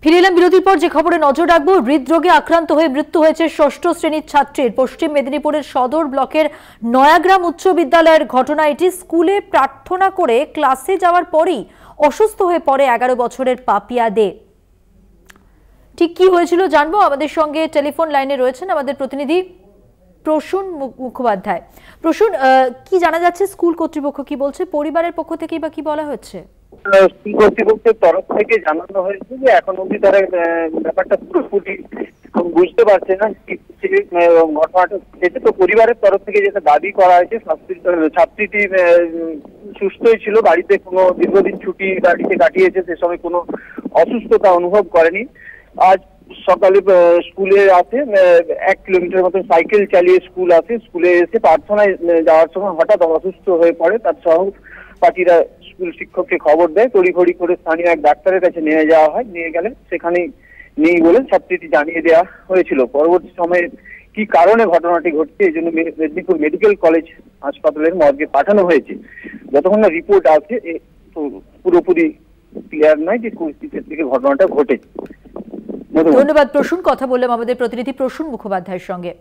ফিরে এলাম বিরতির পর। যে খবরে নজর রাখবো, হৃদরোগে আক্রান্ত হয়ে মৃত্যু হয়েছে ষষ্ঠ শ্রেণীর ছাত্রীর। পশ্চিম মেদিনীপুরের সদর ব্লকের নয়াগ্রাম উচ্চ বিদ্যালয়ের ঘটনা এটি। স্কুলে প্রার্থনা করে ক্লাসে যাওয়ার পরেই অসুস্থ হয়ে পড়ে 11 বছরের পাপিয়া দে। ঠিক কি হয়েছিল জানবো। আমাদের সঙ্গে টেলিফোন লাইনে রয়েছেন আমাদের প্রতিনিধি প্রসূন মুখোপাধ্যায়। প্রসূন, কি জানা যাচ্ছে? স্কুল কর্তৃপক্ষ কি বলছে? পরিবারের পক্ষ থেকে বা কি বলা হচ্ছে? স্কুল কর্তৃপক্ষের তরফ থেকে জানানো হয়েছে যে এখন অব্দি তারা ব্যাপারটা পুরোপুরি বুঝতে পারছে না ঘটনাটা ঘটেছে। তো পরিবারের তরফ থেকে যেটা দাবি করা হয়েছে, ছাত্রীটি সুস্থই ছিল, বাড়িতে কোনো দীর্ঘদিন ছুটি বাড়িতে কাটিয়েছে, সে সময় কোনো অসুস্থতা অনুভব করেনি। আজ সকালে স্কুলে আসে, 1 কিলোমিটার মতো সাইকেল চালিয়ে স্কুল আসে। স্কুলে এসে প্রার্থনায় যাওয়ার সময় হঠাৎ অসুস্থ হয়ে পড়ে। তার সহপাঠীরা স্কুল শিক্ষককে খবর দেয়। তড়িঘড়ি করে স্থানীয় এক ডাক্তারের কাছে নিয়ে যাওয়া হয়। নিয়ে গেলে সেখানেই নেই বলে ছাত্রীটি জানিয়ে দেওয়া হয়েছিল। পরবর্তী সময়ে কি কারণে ঘটনাটি ঘটছে এই জন্য মেদিনীপুর মেডিকেল কলেজ হাসপাতালের মর্গে পাঠানো হয়েছে। যতক্ষণ না রিপোর্ট আছে পুরোপুরি ক্লিয়ার নয় যে কোন থেকে ঘটনাটা ঘটেছে। ধন্যবাদ প্রসূন। কথা বললাম আমাদের প্রতিনিধি প্রসূন মুখোপাধ্যায়ের সঙ্গে।